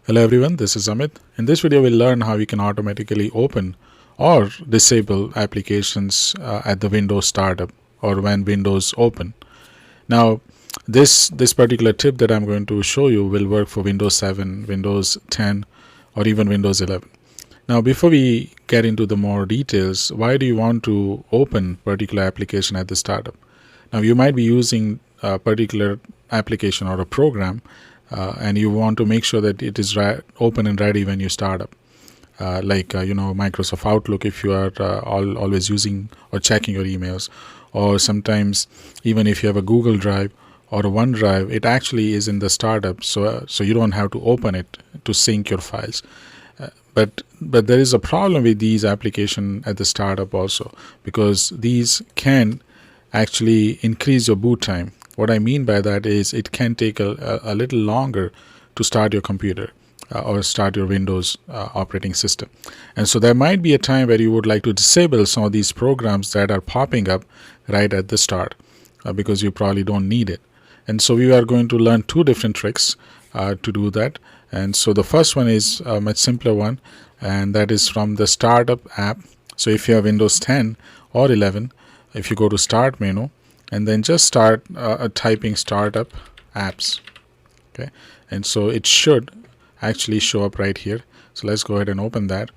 Hello everyone, this is Amit. In this video we'll learn how you can automatically open or disable applications at the Windows startup or when Windows open. Now this particular tip that I'm going to show you will work for Windows 7, Windows 10 or even Windows 11. Now before we get into the more details, why do you want to open particular application at the startup? Now you might be using a particular application or a program and you want to make sure that it is open and ready when you start up. Microsoft Outlook, if you are always using or checking your emails, or sometimes even if you have a Google Drive or a OneDrive, it actually is in the startup, so you don't have to open it to sync your files. But there is a problem with these applications at the startup also, because these can actually increase your boot time. What I mean by that is it can take a little longer to start your computer or start your Windows operating system. And so there might be a time where you would like to disable some of these programs that are popping up right at the start because you probably don't need it. And so we are going to learn two different tricks to do that. And so the first one is a much simpler one, and that is from the Startup app. So if you have Windows 10 or 11, if you go to Start menu and then just start typing Startup Apps, okay, and so it should actually show up right here. So let's go ahead and open that,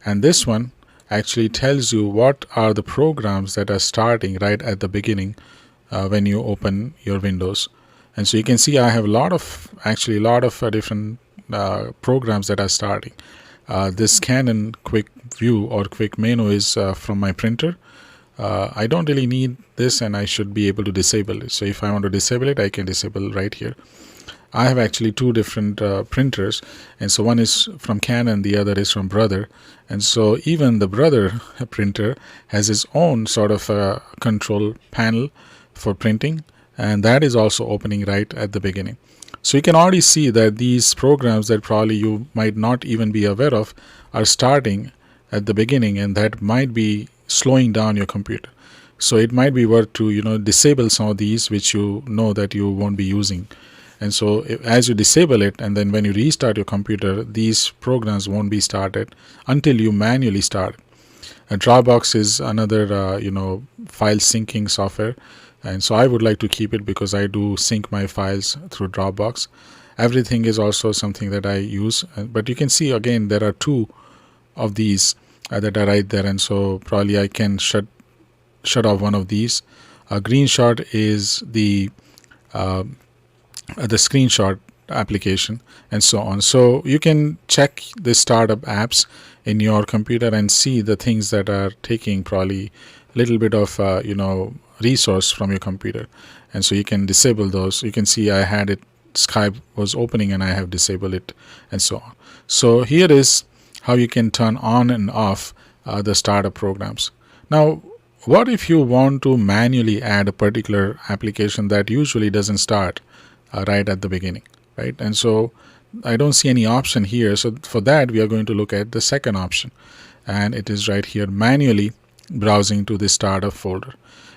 and this one actually tells you what are the programs that are starting right at the beginning when you open your Windows. And so you can see I have a lot of different programs that are starting. This Canon quick view or quick menu is from my printer. I don't really need this, and I should be able to disable it. So if I want to disable it, I can disable right here. I have actually two different printers, and so one is from Canon, the other is from Brother. And so even the Brother printer has its own sort of control panel for printing, and that is also opening right at the beginning. So you can already see that these programs that probably you might not even be aware of are starting at the beginning, and that might be slowing down your computer. So it might be worth to disable some of these which you know that you won't be using. And so as you disable it, and then when you restart your computer, these programs won't be started until you manually start. Dropbox is another file syncing software, and so I would like to keep it because I do sync my files through Dropbox. Everything is also something that I use, but you can see again there are two of these that are right there, and so probably I can shut off one of these. A screenshot is the screenshot application, and so on. So you can check the startup apps in your computer and see the things that are taking probably a little bit of resource from your computer, and so you can disable those. You can see I had it, Skype was opening and I have disabled it, and so on. So here is how you can turn on and off the startup programs. Now what if you want to manually add a particular application that usually doesn't start right at the beginning, right? And so I don't see any option here. So for that we are going to look at the second option, and it is right here, manually browsing to the startup folder.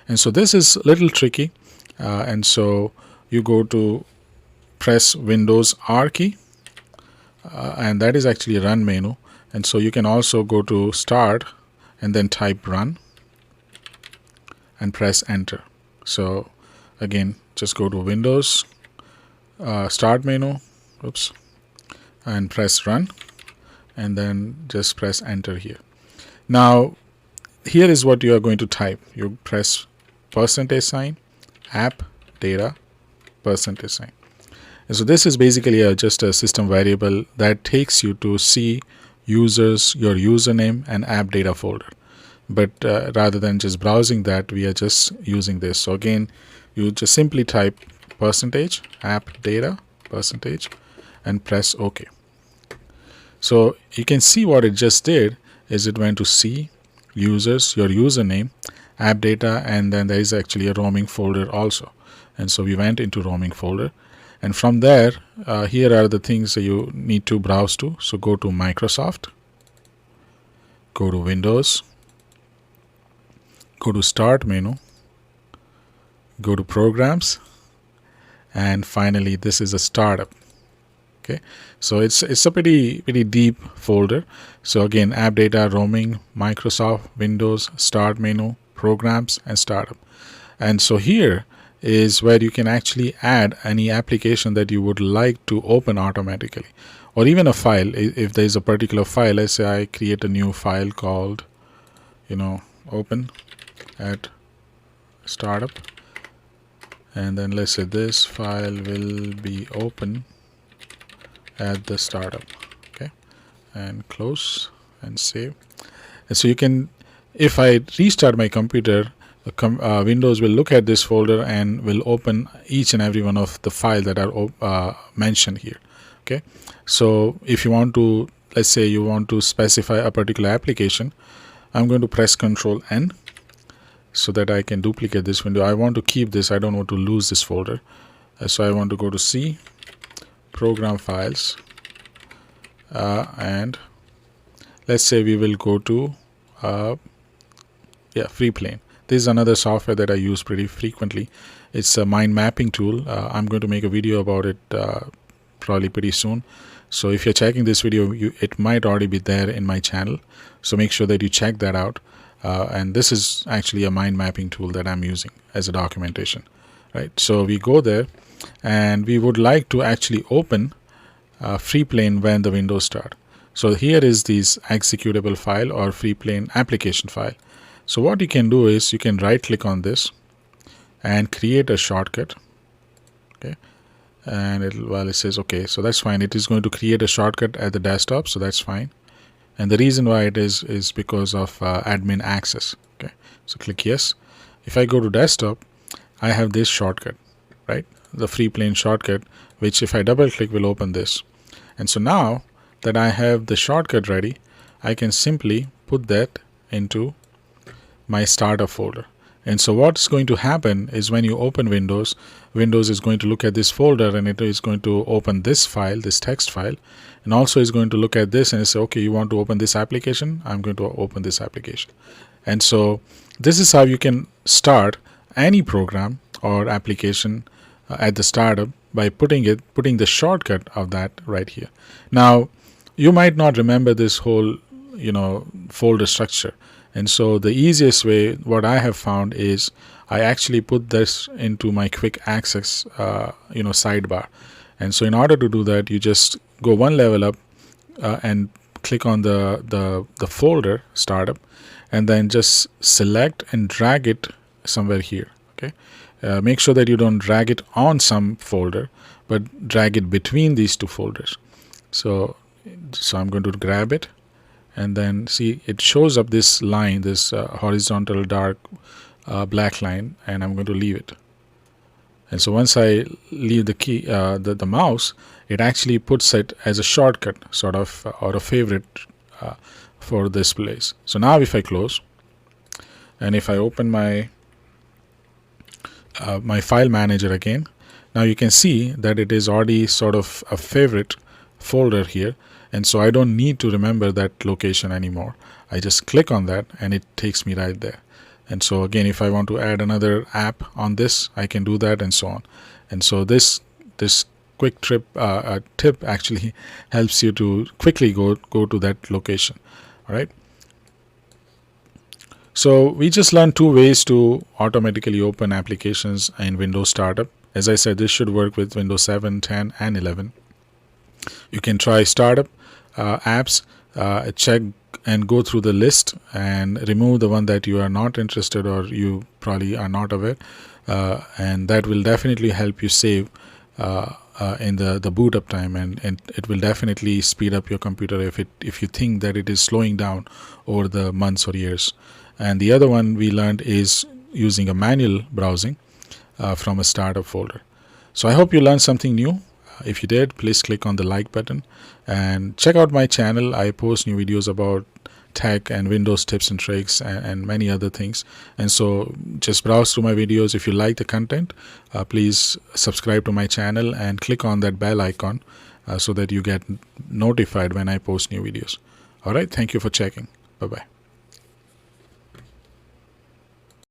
And so this is a little tricky, and so you go to press Windows R key, and that is actually a run menu. And so you can also go to start and then type run and press enter. So again, just go to Windows start menu, and press run, and then just press enter here. Now here is what you are going to type. You press %sign app data %sign. And so this is basically just a system variable that takes you to see users, your username and app data folder. But rather than just browsing that, we are just using this. So again, you just simply type %app data % and press OK. So you can see what it just did is it went to see users, your username, app data, and then there is actually a roaming folder also. And so we went into roaming folder, and from there here are the things that you need to browse to. So go to Microsoft, go to Windows, go to start menu, go to programs, and finally this is a startup. Okay, so it's a pretty deep folder. So again, app data, roaming, Microsoft, Windows, start menu, programs, and startup. And so here is where you can actually add any application that you would like to open automatically, or even a file. If there's a particular file, let's say I create a new file called open at startup, and then let's say this file will be open at the startup. Okay, and close and save. And so you can, if I restart my computer, Windows will look at this folder and will open each and every one of the files that are mentioned here. Okay, so if you want to, let's say you want to specify a particular application, I'm going to press Ctrl N so that I can duplicate this window. I want to keep this, I don't want to lose this folder. So I want to go to C, program files, and let's say we will go to FreePlane. This is another software that I use pretty frequently. It's a mind mapping tool. I'm going to make a video about it probably pretty soon. So if you're checking this video, it might already be there in my channel. So make sure that you check that out. And this is actually a mind mapping tool that I'm using as a documentation. Right. So we go there, and we would like to actually open FreePlane when the Windows start. So here is this executable file or FreePlane application file. So what you can do is you can right click on this and create a shortcut. Okay, and it says okay, so that's fine. It is going to create a shortcut at the desktop, so that's fine. And the reason why it is because of admin access. Okay, so click yes. If I go to desktop, I have this shortcut, right? The FreePlane shortcut, which if I double click will open this. And so now that I have the shortcut ready, I can simply put that into my startup folder. And so what's going to happen is when you open Windows, Windows is going to look at this folder, and it is going to open this file, this text file, and also is going to look at this and say, okay, you want to open this application? I'm going to open this application. And so this is how you can start any program or application at the startup by putting the shortcut of that right here. Now, you might not remember this whole folder structure. And so the easiest way, what I have found, is I actually put this into my quick access sidebar. And so in order to do that, you just go one level up and click on the folder startup, and then just select and drag it somewhere here. Okay, make sure that you don't drag it on some folder, but drag it between these two folders. So I'm going to grab it, and then see it shows up this line, this horizontal dark black line, and I'm going to leave it. And so once I leave the key, the mouse, it actually puts it as a shortcut sort of or a favorite for this place. So now if I close, and if I open my my file manager again, now you can see that it is already sort of a favorite folder here. And so I don't need to remember that location anymore. I just click on that and it takes me right there. And so again, if I want to add another app on this, I can do that, and so on. And so this quick tip actually helps you to quickly go to that location. All right. So we just learned two ways to automatically open applications in Windows Startup. As I said, this should work with Windows 7, 10, and 11. You can try Startup Apps, check and go through the list and remove the one that you are not interested or you probably are not aware, and that will definitely help you save in the boot up time, and it will definitely speed up your computer if you think that it is slowing down over the months or years. And the other one we learned is using a manual browsing from a startup folder. So I hope you learned something new. If you did, please click on the like button and check out my channel. I post new videos about tech and Windows tips and tricks and many other things. And so just browse through my videos. If you like the content, please subscribe to my channel and click on that bell icon so that you get notified when I post new videos. All right. Thank you for checking. Bye-bye.